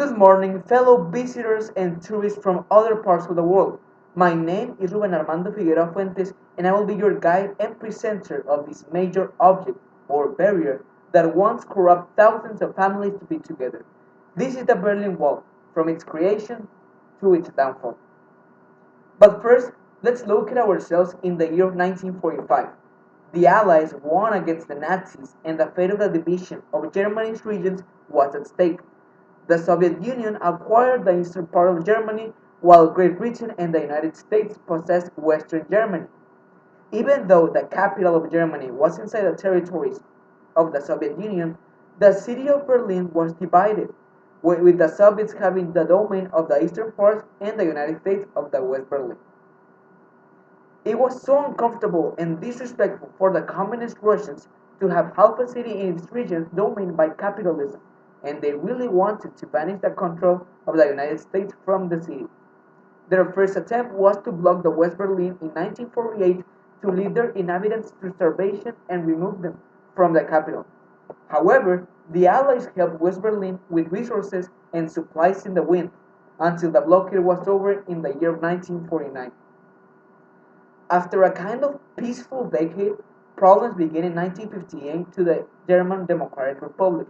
Good morning, fellow visitors and tourists from other parts of the world. My name is Rubén Armando Figueroa Fuentes, and I will be your guide and presenter of this major object or barrier that once corrupt thousands of families to be together. This is the Berlin Wall, from its creation to its downfall. But first, let's locate ourselves in the year of 1945. The Allies won against the Nazis, and the fate of the division of Germany's regions was at stake. The Soviet Union acquired the eastern part of Germany, while Great Britain and the United States possessed western Germany. Even though the capital of Germany was inside the territories of the Soviet Union, the city of Berlin was divided, with the Soviets having the domain of the eastern part and the United States of the West Berlin. It was so uncomfortable and disrespectful for the communist Russians to have half a city in its region dominated by capitalism, and they really wanted to banish the control of the United States from the city. Their first attempt was to block the West Berlin in 1948 to lead their inhabitants to starvation and remove them from the capital. However, the Allies helped West Berlin with resources and supplies in the wind until the blockade was over in the year of 1949. After a kind of peaceful decade, problems began in 1958 to the German Democratic Republic,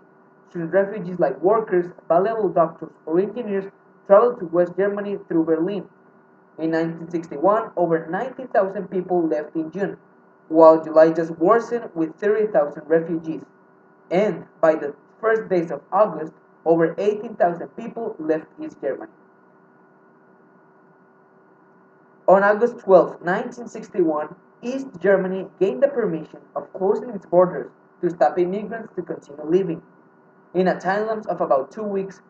since refugees like workers, valuable doctors, or engineers traveled to West Germany through Berlin. In 1961, over 90,000 people left in June, while July just worsened with 30,000 refugees. And by the first days of August, over 18,000 people left East Germany. On August 12, 1961, East Germany gained the permission of closing its borders to stop immigrants to continue living. In a time lapse of about 2 weeks,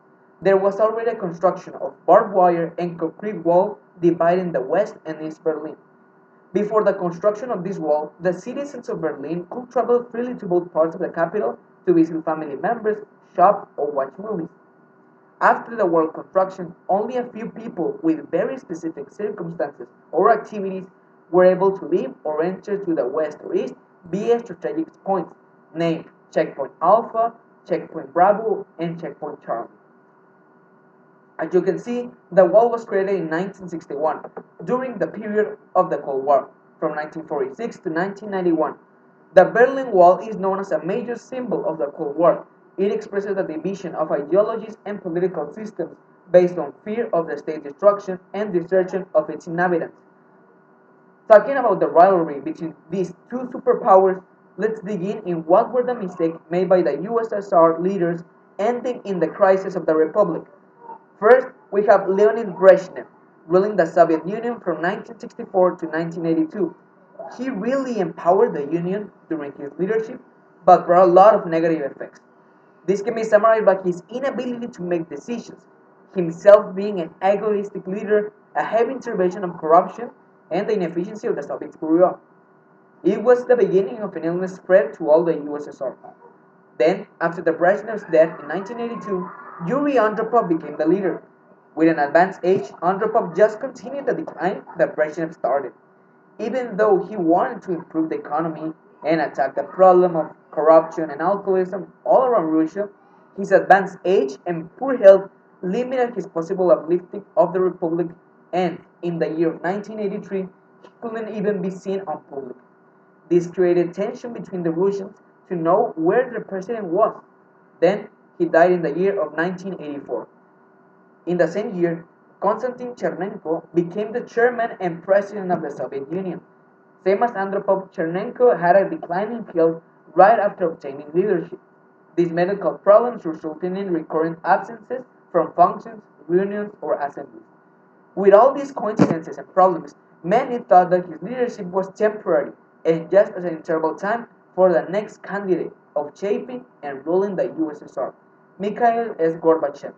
there was already a construction of barbed wire and concrete wall dividing the West and East Berlin. Before the construction of this wall, the citizens of Berlin could travel freely to both parts of the capital to visit family members, shop, or watch movies. After the wall construction, only a few people with very specific circumstances or activities were able to leave or enter to the west or east via strategic points named Checkpoint Alpha, Checkpoint Bravo, and Checkpoint Charlie. As you can see, the wall was created in 1961 during the period of the Cold War, from 1946 to 1991. The Berlin Wall is known as a major symbol of the Cold War. It expresses the division of ideologies and political systems based on fear of the state's destruction and desertion of its inhabitants. Talking about the rivalry between these two superpowers, let's begin in what were the mistakes made by the USSR leaders ending in the crisis of the Republic. First, we have Leonid Brezhnev, ruling the Soviet Union from 1964 to 1982. He really empowered the Union during his leadership, but brought a lot of negative effects. This can be summarized by his inability to make decisions, himself being an egoistic leader, a heavy intervention of corruption, and the inefficiency of the Soviet Bureau. It was the beginning of an illness spread to all the USSR. Then, after the Brezhnev's death in 1982, Yuri Andropov became the leader. With an advanced age, Andropov just continued the decline that Brezhnev started. Even though he wanted to improve the economy and attack the problem of corruption and alcoholism all around Russia, his advanced age and poor health limited his possible uplifting of the Republic, and in the year of 1983, he couldn't even be seen on public. This created tension between the Russians to know where the president was. Then he died in the year of 1984. In the same year, Konstantin Chernenko became the chairman and president of the Soviet Union. Same as Andropov, Chernenko had a declining health right after obtaining leadership. These medical problems resulted in recurrent absences from functions, reunions, or assemblies. With all these coincidences and problems, many thought that his leadership was temporary and just as an interval time for the next candidate of shaping and ruling the USSR, Mikhail S. Gorbachev.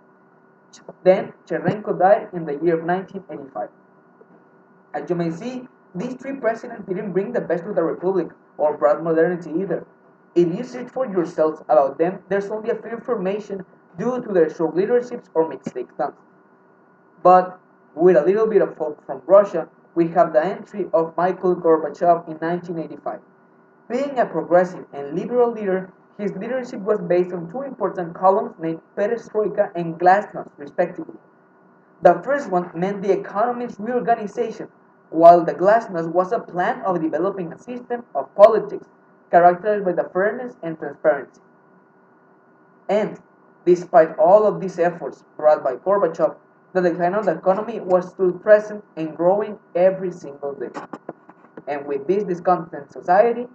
Then Chernenko died in the year of 1985. As you may see, these three presidents didn't bring the best of the Republic or brought modernity either. If you search for yourselves about them, there's only a few information due to their short leaderships or mistakes done. But with a little bit of hope from Russia, we have the entry of Mikhail Gorbachev in 1985. Being a progressive and liberal leader, His leadership was based on two important columns named perestroika and glasnost, respectively. The first one meant the economy's reorganization, while the glasnost was a plan of developing a system of politics characterized by the fairness and transparency. And despite all of these efforts brought by Gorbachev, the decline of the economy was still present and growing every single day. And with this discontent society,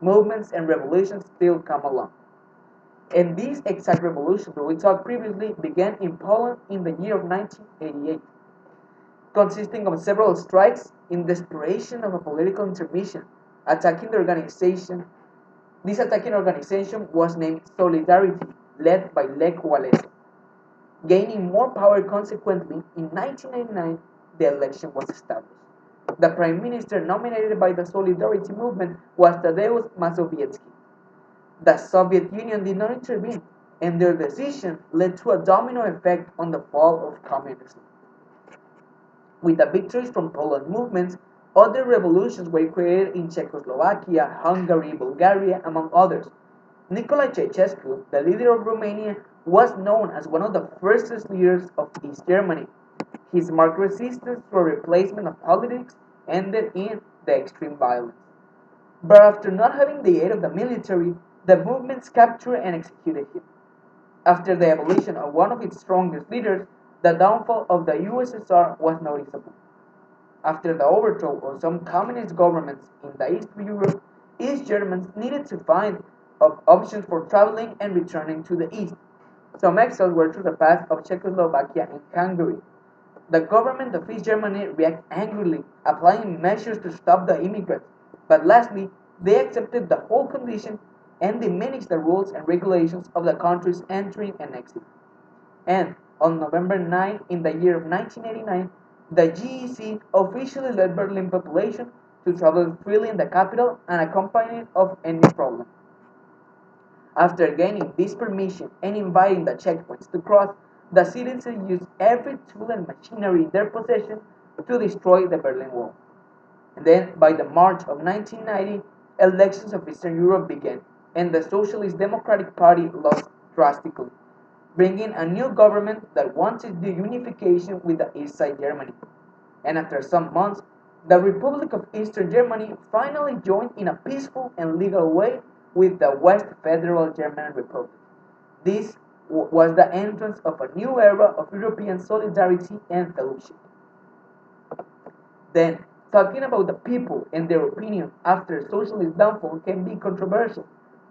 movements and revolutions still come along. And this exact revolution that we talked previously began in Poland in the year of 1988, consisting of several strikes in desperation of a political intermission, attacking the organization. This attacking organization was named Solidarity, led by Lech Walesa. Gaining more power consequently, in 1999 the election was established. The prime minister nominated by the Solidarity movement was Tadeusz Mazowiecki. The Soviet Union did not intervene, and their decision led to a domino effect on the fall of communism. With the victories from Poland movements, other revolutions were created in Czechoslovakia, Hungary, Bulgaria, among others. Nicolae Ceausescu, the leader of Romania, was known as one of the first leaders of East Germany. His marked resistance to a replacement of politics ended in the extreme violence. But after not having the aid of the military, the movements captured and executed him. After the abolition of one of its strongest leaders, the downfall of the USSR was noticeable. After the overthrow of some communist governments in the East Europe, East Germans needed to find options for traveling and returning to the East. Some exiles were through the path of Czechoslovakia and Hungary. The government of East Germany reacted angrily, applying measures to stop the immigrants, but lastly, they accepted the whole condition and diminished the rules and regulations of the countries entering and exiting. And on November 9, in the year of 1989, the GEC officially let Berlin population to travel freely in the capital unaccompanied of any problem. After gaining this permission and inviting the checkpoints to cross, the citizens used every tool and machinery in their possession to destroy the Berlin Wall. And then, by the March of 1990, elections of Eastern Europe began, and the Socialist Democratic Party lost drastically, bringing a new government that wanted the unification with the East Side Germany. And after some months, the Republic of Eastern Germany finally joined in a peaceful and legal way with the West Federal German Republic. This was the entrance of a new era of European solidarity and fellowship. Then, talking about the people and their opinion after socialist downfall can be controversial.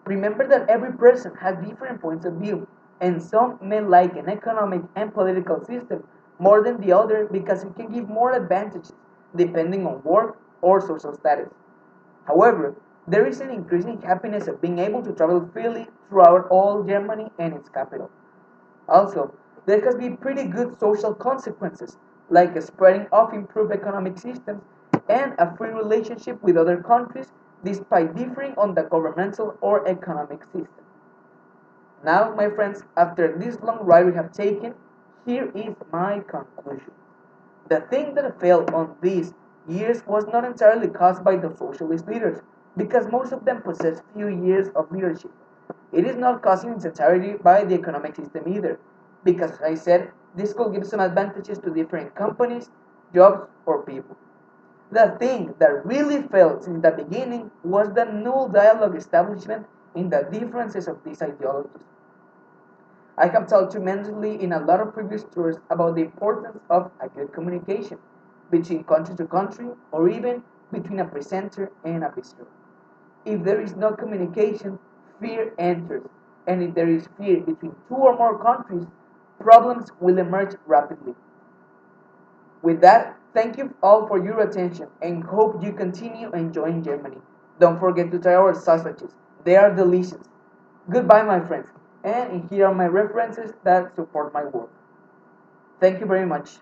Remember that every person has different points of view, and some may like an economic and political system more than the other because it can give more advantages depending on work or social status. However, there is an increasing happiness of being able to travel freely throughout all Germany and its capital. Also, there has been pretty good social consequences, like spreading of improved economic systems and a free relationship with other countries despite differing on the governmental or economic system. Now, my friends, after this long ride we have taken, here is my conclusion. The thing that failed on these years was not entirely caused by the socialist leaders, because most of them possessed few years of leadership. It is not caused in its entirety by the economic system either, because as I said, this could give some advantages to different companies, jobs, or people. The thing that really failed since the beginning was the null dialogue establishment in the differences of these ideologies. I have talked tremendously in a lot of previous tours about the importance of a good communication between country to country or even between a presenter and a visitor. If there is no communication, fear enters, and if there is fear between two or more countries, problems will emerge rapidly. With that, thank you all for your attention and hope you continue enjoying Germany. Don't forget to try our sausages, they are delicious. Goodbye, my friends, and here are my references that support my work. Thank you very much.